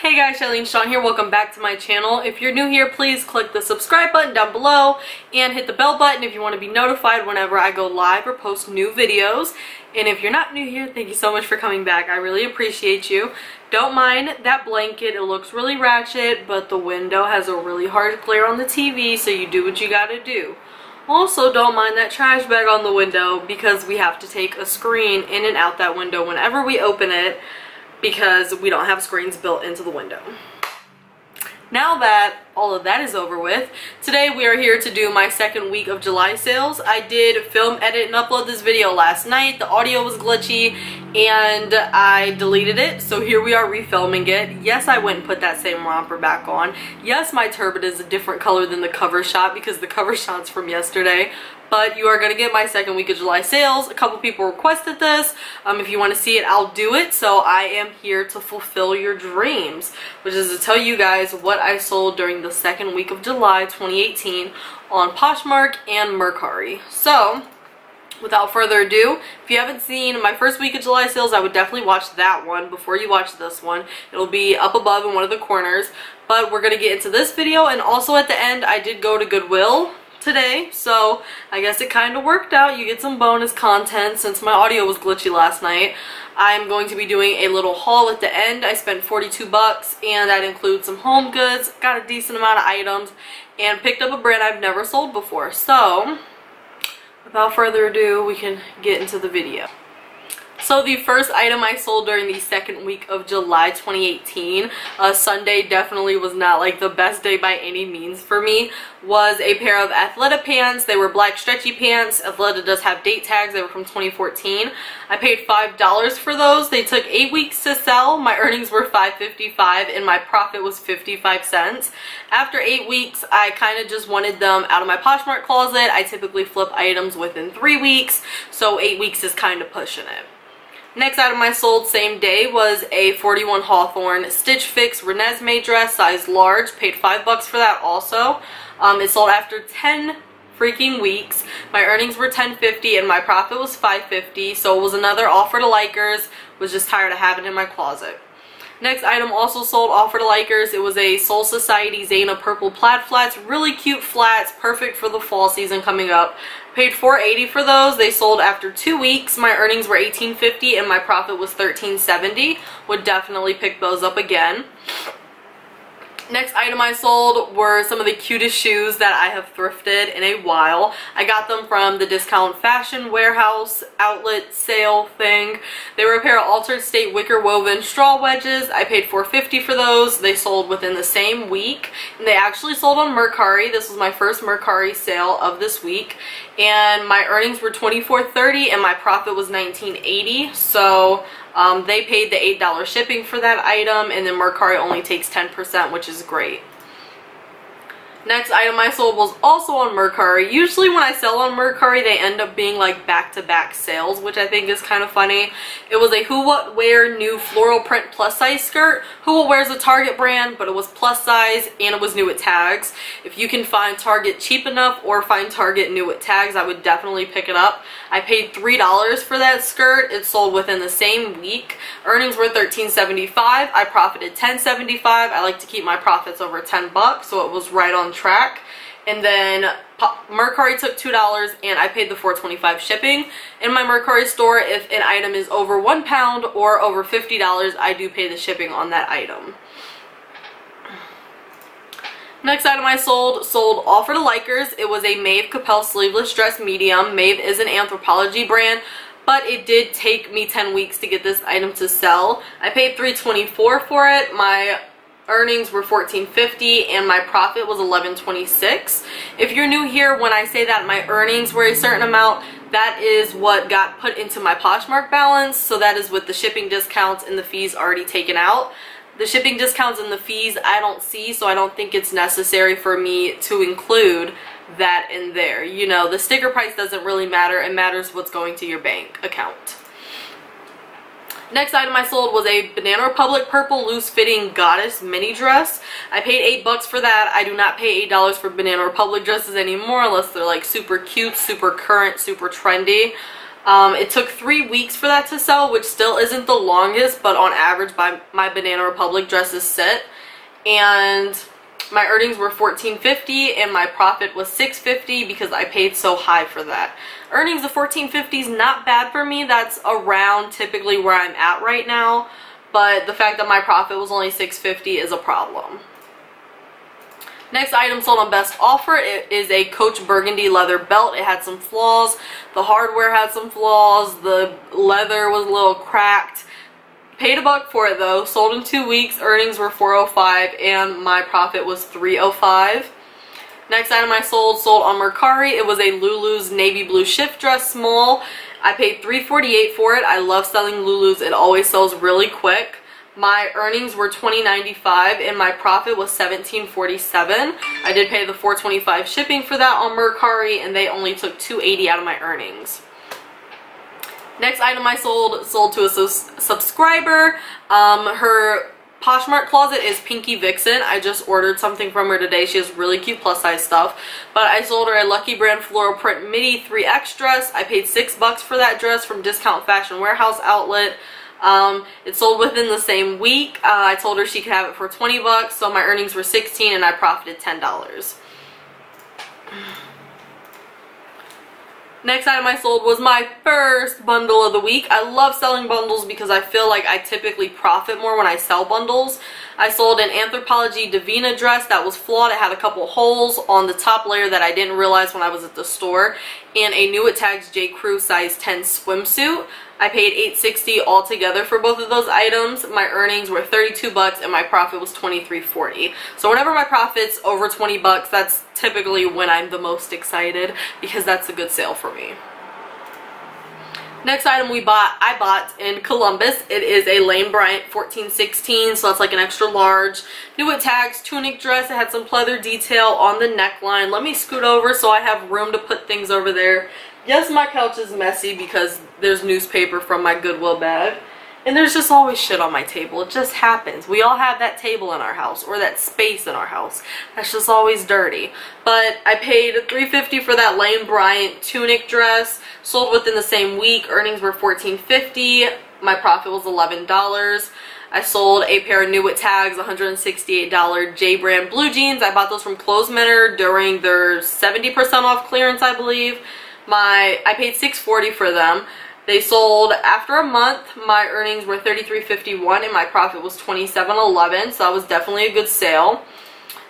Hey guys, Shyleen, Shawn here. Welcome back to my channel. If you're new here, please click the subscribe button down below and hit the bell button if you want to be notified whenever I go live or post new videos. And if you're not new here, thank you so much for coming back. I really appreciate you. Don't mind that blanket. It looks really ratchet, but the window has a really hard glare on the TV, so you do what you gotta do. Also, don't mind that trash bag on the window because we have to take a screen in and out that window whenever we open it, because we don't have screens built into the window. Now that all of that is over with, today we are here to do my second week of July sales. I did film, edit, and upload this video last night. The audio was glitchy and I deleted it, so here we are refilming it. Yes, I went and put that same romper back on. Yes, my turban is a different color than the cover shot because the cover shot's from yesterday. But you are going to get my second week of July sales. A couple people requested this. If you want to see it, I'll do it. So I am here to fulfill your dreams, which is to tell you guys what I sold during the second week of July 2018 on Poshmark and Mercari. So without further ado, if you haven't seen my first week of July sales, I would definitely watch that one before you watch this one. It'll be up above in one of the corners. But we're going to get into this video, and also at the end I did go to Goodwill today, so I guess it kind of worked out. You get some bonus content since my audio was glitchy last night. I'm going to be doing a little haul at the end. I spent 42 bucks and that includes some home goods, got a decent amount of items, and picked up a brand I've never sold before. So without further ado, we can get into the video. So the first item I sold during the second week of July 2018, Sunday definitely was not like the best day by any means for me, was a pair of Athleta pants. They were black stretchy pants. Athleta does have date tags. They were from 2014. I paid $5 for those. They took 8 weeks to sell. My earnings were $5.55 and my profit was 55 cents. After 8 weeks, I kind of just wanted them out of my Poshmark closet. I typically flip items within 3 weeks, so 8 weeks is kind of pushing it. Next item I sold same day was a 41 Hawthorne Stitch Fix Renesmee dress, size large. Paid $5 for that also. It sold after 10 freaking weeks. My earnings were $10.50 and my profit was $5.50, so it was another offer to likers. Was just tired of having it in my closet. Next item also sold offer to likers. It was a Soul Society Zana purple plaid flats. Really cute flats, perfect for the fall season coming up. Paid $4.80 for those. They sold after 2 weeks. My earnings were $18.50 and my profit was $13.70. Would definitely pick those up again. Next item I sold were some of the cutest shoes that I have thrifted in a while. I got them from the Discount Fashion Warehouse outlet sale thing. They were a pair of Altered State wicker woven straw wedges. I paid $4.50 for those. They sold within the same week. And they actually sold on Mercari. This was my first Mercari sale of this week. And my earnings were $24.30 and my profit was $19.80. So they paid the $8 shipping for that item, and then Mercari only takes 10%, which is great. Next item I sold was also on Mercari. Usually when I sell on Mercari, they end up being like back-to-back sales, which I think is kind of funny. It was a Who What Wear new floral print plus size skirt. Who What Wear's a Target brand, but it was plus size and it was new at tags. If you can find Target cheap enough or find Target new at tags, I would definitely pick it up. I paid $3 for that skirt. It sold within the same week. Earnings were $13.75. I profited $10.75. I like to keep my profits over 10 bucks, so it was right on track. And then Mercari took $2 and I paid the $4.25 shipping. In my Mercari store, if an item is over £1 or over $50, I do pay the shipping on that item. Next item I sold offer to likers. It was a Maeve Capel sleeveless dress medium. Maeve is an Anthropologie brand, but it did take me 10 weeks to get this item to sell. I paid $3.24 for it. My earnings were $14.50 and my profit was $11.26. If you're new here, when I say that my earnings were a certain amount, that is what got put into my Poshmark balance. So that is with the shipping discounts and the fees already taken out. The shipping discounts and the fees I don't see, so I don't think it's necessary for me to include that in there. You know, the sticker price doesn't really matter. It matters what's going to your bank account. Next item I sold was a Banana Republic purple loose fitting goddess mini dress. I paid $8 for that. I do not pay $8 for Banana Republic dresses anymore unless they're like super cute, super current, super trendy. It took 3 weeks for that to sell, which still isn't the longest, but on average my Banana Republic dresses sit. And my earnings were $14.50 and my profit was $6.50 because I paid so high for that. Earnings of $14.50 is not bad for me. That's around typically where I'm at right now, but the fact that my profit was only $6.50 is a problem. Next item sold on best offer, it is a Coach burgundy leather belt. It had some flaws. The hardware had some flaws. The leather was a little cracked. Paid $1 for it though. Sold in 2 weeks. Earnings were $4.05 and my profit was $3.05. Next item I sold on Mercari. It was a Lulu's navy blue shift dress small. I paid $3.48 for it. I love selling Lulu's. It always sells really quick. My earnings were $20.95 and my profit was $17.47. I did pay the $4.25 shipping for that on Mercari and they only took $2.80 out of my earnings. Next item I sold to a subscriber. Her Poshmark closet is Pinky Vixen. I just ordered something from her today. She has really cute plus size stuff. But I sold her a Lucky Brand floral print midi 3X dress. I paid $6 for that dress from Discount Fashion Warehouse outlet. It sold within the same week. I told her she could have it for $20, so my earnings were $16 and I profited $10. Next item I sold was my first bundle of the week. I love selling bundles because I feel like I typically profit more when I sell bundles. I sold an Anthropologie Divina dress that was flawed. It had a couple holes on the top layer that I didn't realize when I was at the store, and a New It Tags J. Crew size 10 swimsuit. I paid $8.60 altogether for both of those items. My earnings were $32 and my profit was $23.40. So whenever my profit's over $20, that's typically when I'm the most excited because that's a good sale for me. Next item I bought in Columbus. It is a Lane Bryant 1416, so that's like an extra large. New It Tags tunic dress. It had some pleather detail on the neckline. Let me scoot over so I have room to put things over there. Yes, my couch is messy because there's newspaper from my Goodwill bag. And there's just always shit on my table. It just happens. We all have that table in our house or that space in our house. That's just always dirty. But I paid $3.50 for that Lane Bryant tunic dress. Sold within the same week. Earnings were $14.50. My profit was $11. I sold a pair of New It Tags $168 J brand blue jeans. I bought those from Clothes Manor during their 70% off clearance, I believe. I paid $6.40 for them. They sold after a month. My earnings were $33.51 and my profit was $27.11, so that was definitely a good sale.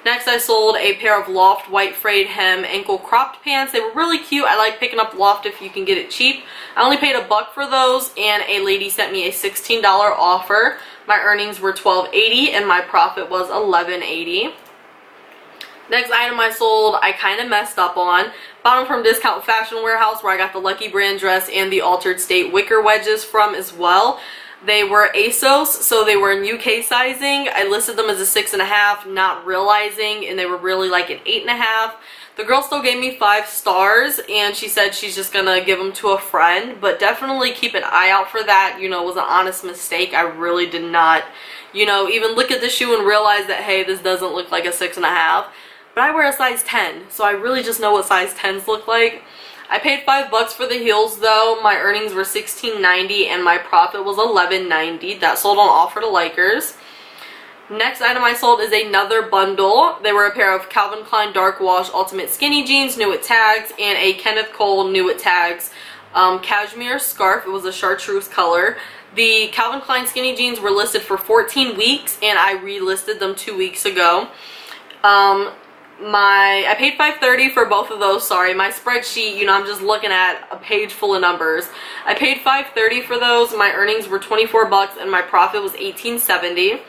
Next I sold a pair of Loft white frayed hem ankle cropped pants. They were really cute. I like picking up Loft if you can get it cheap. I only paid $1 for those and a lady sent me a $16 offer. My earnings were $12.80 and my profit was $11.80. Next item I sold, I kind of messed up on. Bought them from Discount Fashion Warehouse where I got the Lucky Brand dress and the Altered State wicker wedges from as well. They were ASOS, so they were in UK sizing. I listed them as a 6.5, not realizing, and they were really like an 8.5. The girl still gave me 5 stars, and she said she's just gonna give them to a friend, but definitely keep an eye out for that. You know, it was an honest mistake. I really did not, you know, even look at the shoe and realize that, hey, this doesn't look like a 6.5. But I wear a size 10, so I really just know what size 10s look like. I paid $5 for the heels though. My earnings were $16.90 and my profit was $11.90. That sold on offer to likers. Next item I sold is another bundle. They were a pair of Calvin Klein Dark Wash Ultimate Skinny Jeans, New It Tags, and a Kenneth Cole New It Tags cashmere scarf. It was a chartreuse color. The Calvin Klein Skinny Jeans were listed for 14 weeks and I relisted them 2 weeks ago. I paid $5.30 for both of those. Sorry, my spreadsheet, you know, I'm just looking at a page full of numbers. I paid $5.30 for those. My earnings were $24 and my profit was $18.70.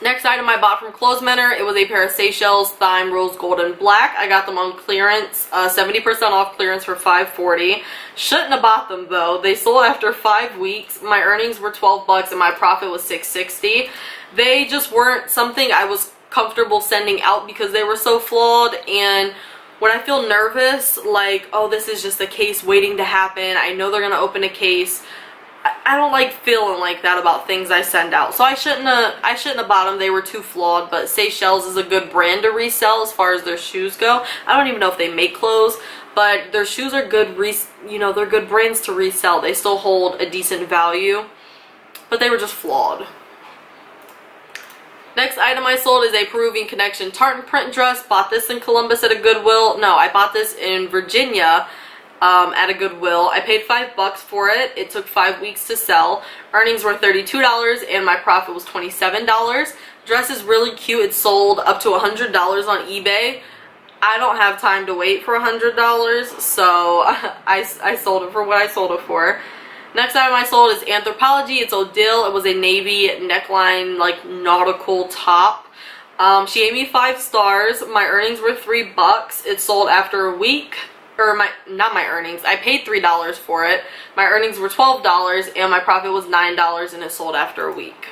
Next item I bought from Clothes Manor, it was a pair of Seychelles Thyme Rose Gold and Black. I got them on clearance, 70% off clearance for $5.40. Shouldn't have bought them though. They sold after 5 weeks. My earnings were $12 and my profit was $6.60. They just weren't something I was comfortable sending out because they were so flawed, and when I feel nervous, like, oh, this is just a case waiting to happen, I know they're gonna open a case, I don't like feeling like that about things I send out. So I shouldn't have bought them. They were too flawed. But Seychelles is a good brand to resell as far as their shoes go. I don't even know if they make clothes, but their shoes are good. You know, they're good brands to resell. They still hold a decent value, but they were just flawed. Next item I sold is a Peruvian Connection tartan print dress. Bought this in Columbus at a Goodwill. No, I bought this in Virginia at a Goodwill. I paid $5 for it. It took 5 weeks to sell. Earnings were $32 and my profit was $27. Dress is really cute. It sold up to $100 on eBay. I don't have time to wait for $100, so I sold it for what I sold it for. Next item I sold is Anthropology. It's Odile. It was a navy neckline, like nautical top. She gave me 5 stars. My earnings were $3. It sold after a week. Or not my earnings. I paid $3 for it. My earnings were $12 and my profit was $9 and it sold after a week.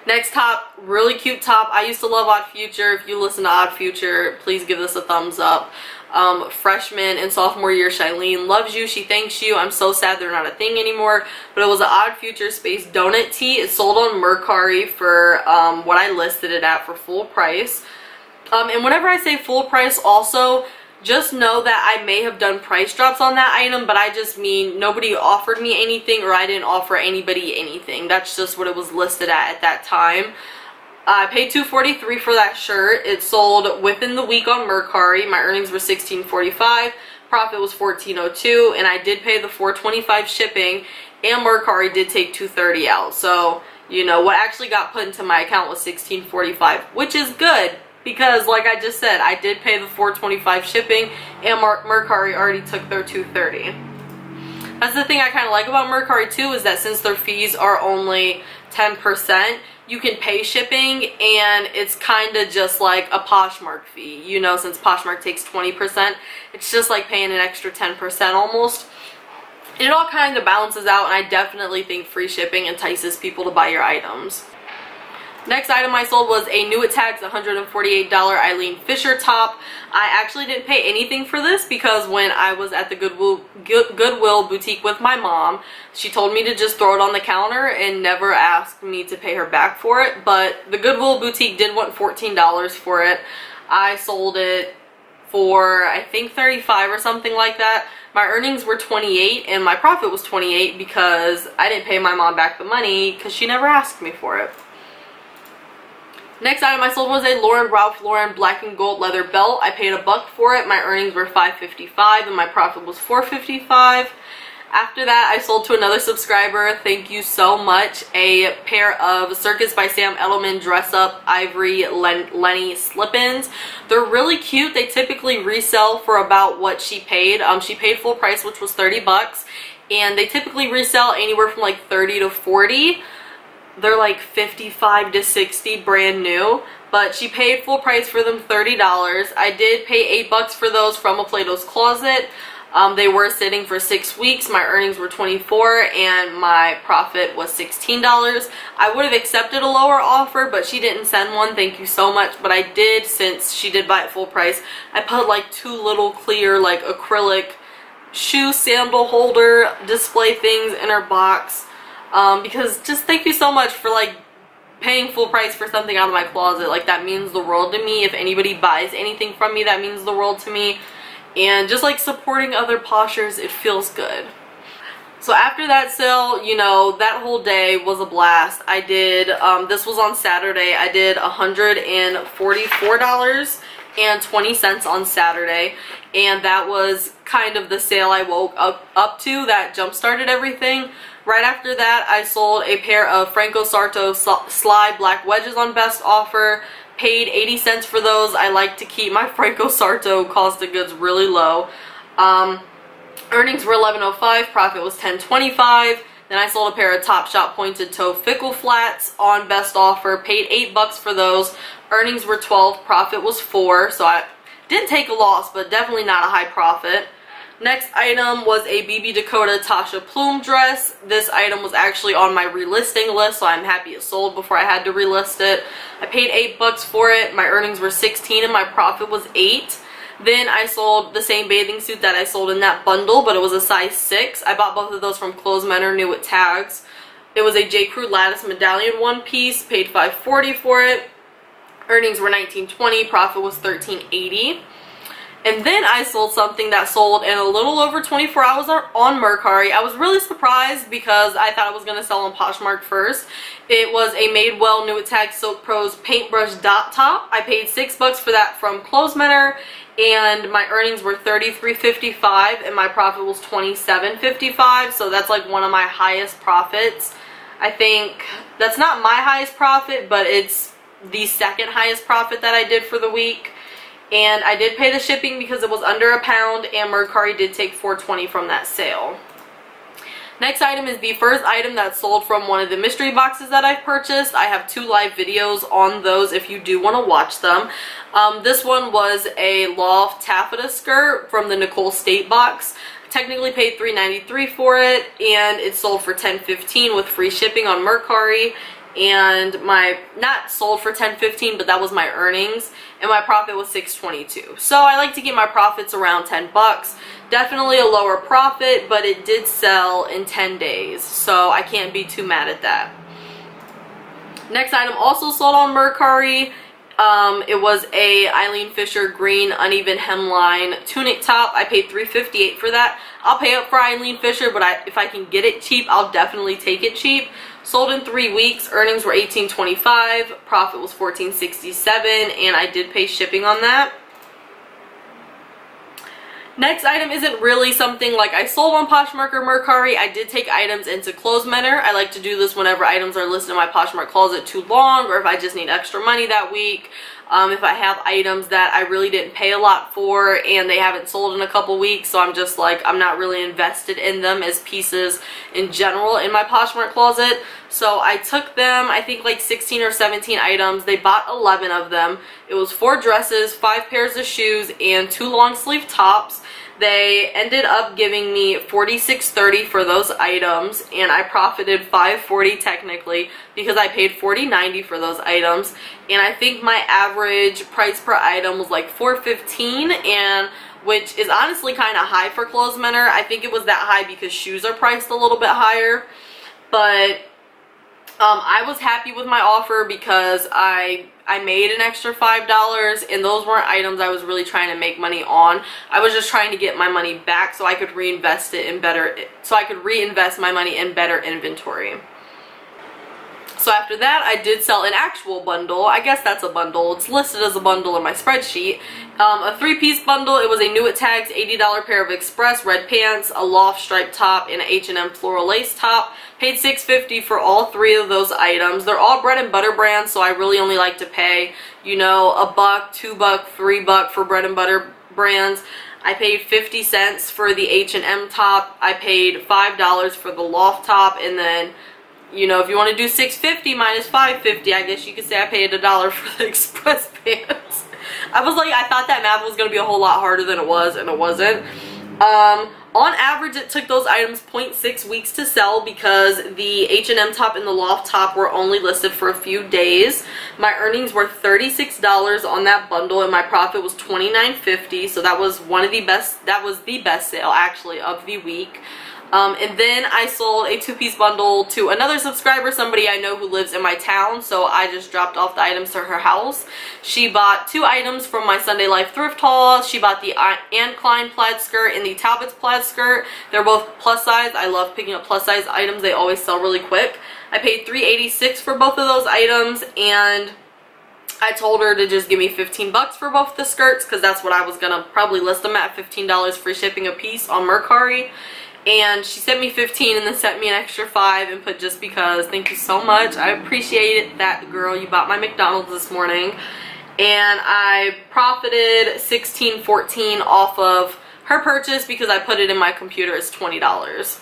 Next top, really cute top. I used to love Odd Future. If you listen to Odd Future, please give this a thumbs up. Freshman and sophomore year, Shyleen loves you. She thanks you. I'm so sad they're not a thing anymore. But it was an Odd Future Space donut tee. It sold on Mercari for what I listed it at for full price. And whenever I say full price also, just know that I may have done price drops on that item, but I just mean nobody offered me anything or I didn't offer anybody anything. That's just what it was listed at that time. I paid $2.43 for that shirt. It sold within the week on Mercari. My earnings were $16.45. Profit was $14.02, and I did pay the $4.25 shipping, and Mercari did take $2.30 out. So, you know, what actually got put into my account was $16.45, which is good. Because, like I just said, I did pay the $4.25 shipping, and Mercari already took their $2.30. That's the thing I kind of like about Mercari too, is that since their fees are only 10%, you can pay shipping, and it's kind of just like a Poshmark fee. You know, since Poshmark takes 20%, it's just like paying an extra 10% almost. It all kind of balances out, and I definitely think free shipping entices people to buy your items. Next item I sold was a new Tags $148 Eileen Fisher top. I actually didn't pay anything for this because when I was at the Goodwill boutique with my mom, she told me to just throw it on the counter and never asked me to pay her back for it. But the Goodwill boutique did want $14 for it. I sold it for I think $35 or something like that. My earnings were $28 and my profit was $28 because I didn't pay my mom back the money because she never asked me for it. Next item I sold was a Ralph Lauren black and gold leather belt. I paid $1 for it. My earnings were $5.55 and my profit was $4.55. After that, I sold to another subscriber, thank you so much, a pair of Circus by Sam Edelman dress up ivory Lenny slip-ins. They're really cute. They typically resell for about what she paid. She paid full price, which was $30, and they typically resell anywhere from like $30 to $40. They're like $55 to $60 brand new, but she paid full price for them, $30. I did pay $8 for those from a Plato's Closet. They were sitting for 6 weeks. My earnings were $24 and my profit was $16. I would have accepted a lower offer, but she didn't send one. Thank you so much. But I did, since she did buy it full price, I put like 2 little clear like acrylic shoe sandal holder display things in her box. Because just thank you so much for like paying full price for something out of my closet. Like, that means the world to me. If anybody buys anything from me, that means the world to me. And just like supporting other poshers, it feels good. So after that sale, you know, that whole day was a blast. I did, this was on Saturday, I did $144.20 on Saturday. And that was kind of the sale I woke up to that jump-started everything. Right after that, I sold a pair of Franco Sarto Sly Black Wedges on best offer. Paid 80 cents for those. I like to keep my Franco Sarto cost of goods really low. Earnings were $11.05. Profit was $10.25. Then I sold a pair of Topshop pointed toe Fickle flats on best offer. Paid $8 for those. Earnings were $12. Profit was $4. So I didn't take a loss, but definitely not a high profit. Next item was a BB Dakota Tasha Plume dress. This item was actually on my relisting list, so I'm happy it sold before I had to relist it. I paid $8 for it. My earnings were $16 and my profit was $8. Then I sold the same bathing suit that I sold in that bundle, but it was a size 6. I bought both of those from Clothes Men or New with tags. It was a J. Crew lattice medallion one piece, paid $5.40 for it. Earnings were $19.20, profit was $13.80. And then I sold something that sold in a little over 24 hours on Mercari. I was really surprised because I thought it was going to sell on Poshmark first. It was a Madewell New Attack Silk Pros paintbrush dot top. I paid $6 for that from Clothes Men, and my earnings were $33.55 and my profit was $27.55. So that's like one of my highest profits. I think that's not my highest profit, but it's the second highest profit that I did for the week. And I did pay the shipping because it was under £1, and Mercari did take $4.20 from that sale. Next item is the first item that sold from one of the mystery boxes that I've purchased. I have 2 live videos on those if you do want to watch them. This one was a loft taffeta skirt from the Nicole State box. Technically paid $3.93 for it, and it sold for $10.15 with free shipping on Mercari. And not sold for $10.15, but that was my earnings, and my profit was $6.22. So I like to get my profits around $10. Definitely a lower profit, but it did sell in 10 days, so I can't be too mad at that. Next item also sold on Mercari. It was a Eileen Fisher green uneven hemline tunic top. I paid $3.58 for that. I'll pay up for Eileen Fisher, but if I can get it cheap, I'll definitely take it cheap. Sold in 3 weeks. Earnings were $18.25. Profit was $14.67, and I did pay shipping on that. Next item isn't really something like I sold on Poshmark or Mercari. I did take items into Clothes Men. I like to do this whenever items are listed in my Poshmark closet too long, or if I just need extra money that week. If I have items that I really didn't pay a lot for and they haven't sold in a couple weeks, so I'm just like, I'm not really invested in them as pieces in general in my Poshmark closet. So I took them, I think like 16 or 17 items. They bought 11 of them. It was 4 dresses, 5 pairs of shoes, and 2 long sleeve tops. They ended up giving me $46.30 for those items, and I profited $5.40 technically because I paid $40.90 for those items. And I think my average price per item was like $4.15, and which is honestly kind of high for Clothes Men. I think it was that high because shoes are priced a little bit higher, but I was happy with my offer because I made an extra $5, and those weren't items I was really trying to make money on. I was just trying to get my money back so I could reinvest it in reinvest my money in better inventory. So after that, I did sell an actual bundle. I guess that's a bundle. It's listed as a bundle in my spreadsheet. A 3-piece bundle. It was a New At Tags $80 pair of Express red pants, a loft striped top, and an H&M floral lace top. Paid $6.50 for all 3 of those items. They're all bread and butter brands, so I really only like to pay, you know, $1, $2, $3 for bread and butter brands. I paid 50 cents for the H&M top. I paid $5 for the loft top, and then, you know, if you want to do $6.50 minus $5.50, I guess you could say I paid $1 for the Express pants. I was like, I thought that math was going to be a whole lot harder than it was, and it wasn't. On average, it took those items 0.6 weeks to sell because the H&M top and the loft top were only listed for a few days. My earnings were $36 on that bundle, and my profit was $29.50. So that was the best sale actually of the week. And then I sold a 2-piece bundle to another subscriber, somebody I know who lives in my town, so I just dropped off the items to her house. She bought 2 items from my Sunday Life thrift haul. She bought the Anne Klein plaid skirt and the Talbot's plaid skirt. They're both plus size. I love picking up plus size items. They always sell really quick. I paid $3.86 for both of those items, and I told her to just give me $15 for both the skirts because that's what I was going to probably list them at, $15 free shipping a piece on Mercari. And she sent me 15 and then sent me an extra 5 and put just because. Thank you so much. I appreciate that, girl. You bought my McDonald's this morning. And I profited $16.14 off of her purchase because I put it in my computer as $20.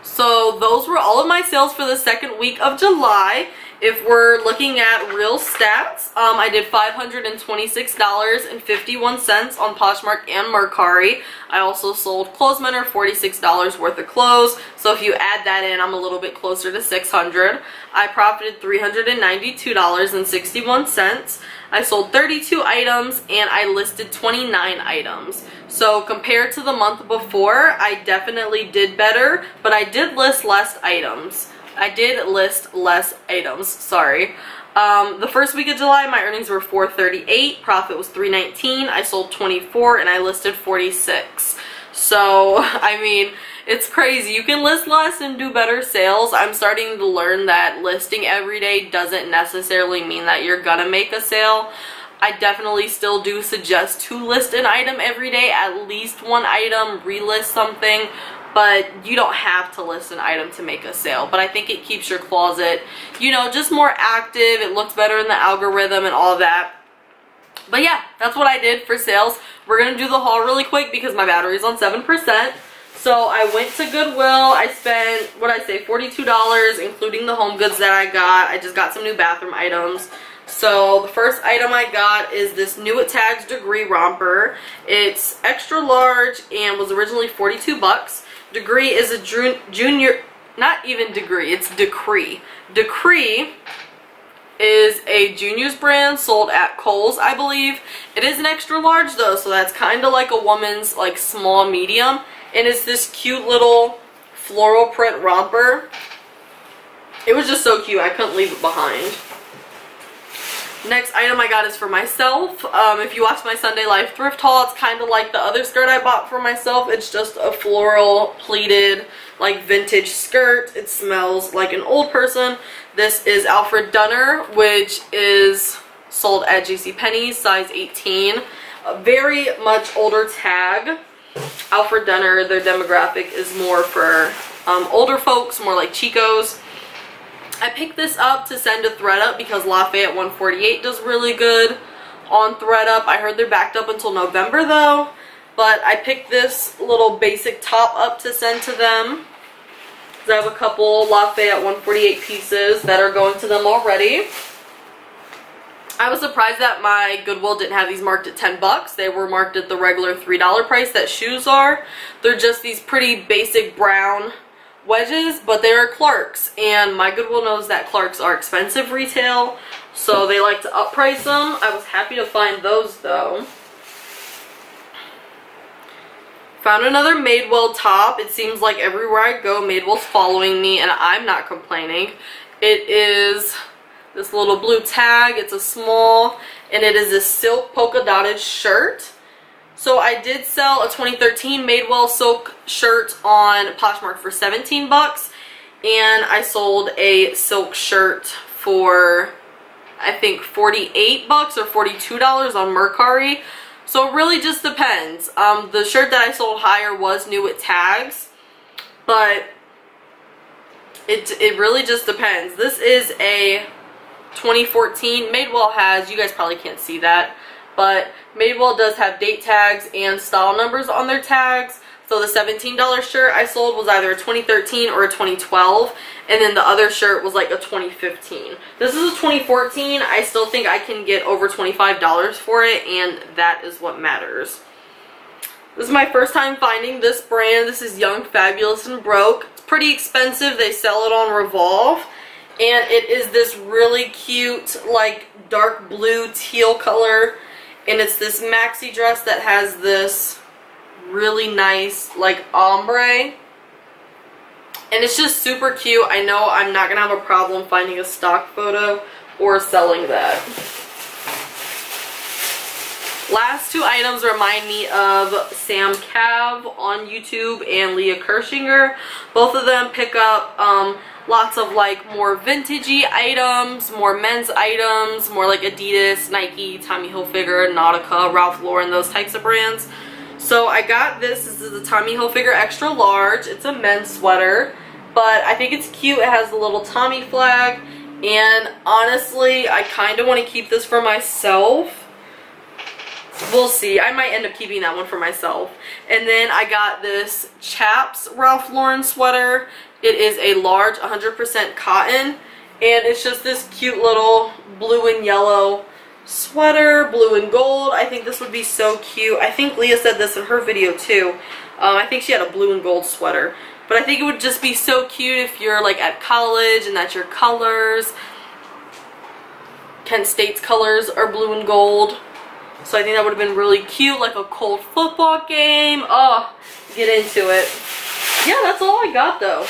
So those were all of my sales for the second week of July. If we're looking at real stats, I did $526.51 on Poshmark and Mercari. I also sold Clothes Men $46 worth of clothes. So if you add that in, I'm a little bit closer to $600. I profited $392.61. I sold 32 items and I listed 29 items. So compared to the month before, I definitely did better, but I did list less items. Sorry. The first week of July, my earnings were $438, profit was $319, I sold 24 and I listed 46. So, I mean, it's crazy. You can list less and do better sales. I'm starting to learn that listing every day doesn't necessarily mean that you're gonna make a sale. I definitely still do suggest to list an item every day, at least one item, relist something, but you don't have to list an item to make a sale. But I think it keeps your closet, you know, just more active. It looks better in the algorithm and all that. But yeah, that's what I did for sales. We're gonna do the haul really quick because my battery's on 7%. So I went to Goodwill. I spent, what did I say, $42, including the home goods that I got. I just got some new bathroom items. So the first item I got is this New It Tags Degree Romper. It's extra large and was originally 42 bucks. Degree is a junior, not even degree, it's Decree. Decree is a juniors brand sold at Kohl's, I believe. It is an extra large though, so that's kind of like a woman's like small medium. And it's this cute little floral print romper. It was just so cute, I couldn't leave it behind. Next item I got is for myself. If you watch my Sunday Life thrift haul, it's kind of like the other skirt I bought for myself. It's just a floral pleated like vintage skirt. It smells like an old person. This is Alfred Dunner, which is sold at JCPenney's, size 18. A very much older tag. Alfred Dunner, their demographic is more for older folks, more like Chicos. I picked this up to send to ThredUp because Lafayette 148 does really good on ThredUp. I heard they're backed up until November though, but I picked this little basic top up to send to them. I have a couple Lafayette 148 pieces that are going to them already. I was surprised that my Goodwill didn't have these marked at 10 bucks. They were marked at the regular $3 price that shoes are. They're just these pretty basic brown wedges, but they're Clarks, and my Goodwill knows that Clarks are expensive retail, so they like to upprice them. I was happy to find those though. Found another Madewell top. It seems like everywhere I go, Madewell's following me, and I'm not complaining. It is this little blue tag. It's a small, and it is a silk polka dotted shirt. So I did sell a 2013 Madewell silk shirt on Poshmark for 17 bucks, and I sold a silk shirt for I think 48 bucks or $42 on Mercari. So it really just depends. The shirt that I sold higher was New It Tags, but it really just depends. This is a 2014. Madewell has, you guys probably can't see that, but Madewell does have date tags and style numbers on their tags. So the $17 shirt I sold was either a 2013 or a 2012, and then the other shirt was like a 2015. This is a 2014. I still think I can get over $25 for it, and that is what matters. This is my first time finding this brand. This is Young, Fabulous, and Broke. It's pretty expensive. They sell it on Revolve, and it is this really cute like dark blue teal color. And it's this maxi dress that has this really nice like ombre, and it's just super cute. I know I'm not gonna have a problem finding a stock photo or selling that. Last two items remind me of Sam Cav on YouTube and Leah Kirschinger. Both of them pick up lots of like more vintagey items, more men's items, more like Adidas, Nike, Tommy Hilfiger, Nautica, Ralph Lauren, those types of brands. So I got this. This is a Tommy Hilfiger extra large. It's a men's sweater, but I think it's cute. It has the little Tommy flag, and honestly I kind of want to keep this for myself. We'll see. I might end up keeping that one for myself. And then I got this Chaps Ralph Lauren sweater. It is a large, 100% cotton, and it's just this cute little blue and yellow sweater, blue and gold. I think this would be so cute. I think Leah said this in her video too. I think she had a blue and gold sweater, but I think it would just be so cute if you're like at college and that's your colors. Kent State's colors are blue and gold. So I think that would have been really cute, like a cold football game. Oh, get into it. Yeah, that's all I got though.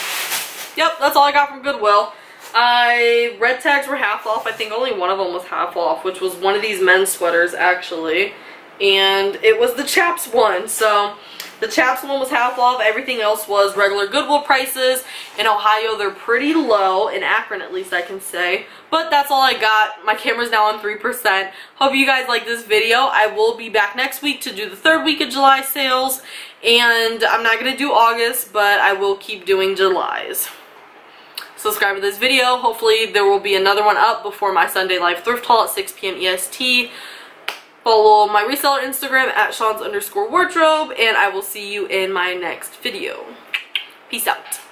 Yep, that's all I got from Goodwill. Red tags were half off. I think only one of them was half off, which was one of these men's sweaters actually. And it was the Chaps one. So the Chaps one was half off. Everything else was regular Goodwill prices. In Ohio, they're pretty low. In Akron, at least I can say. But that's all I got. My camera's now on 3%. Hope you guys like this video. I will be back next week to do the 3rd week of July sales. And I'm not going to do August, but I will keep doing July's. Subscribe to this video. Hopefully there will be another one up before my Sunday live thrift haul at 6 p.m. EST. Follow my reseller Instagram at Shawn's_wardrobe, and I will see you in my next video. Peace out.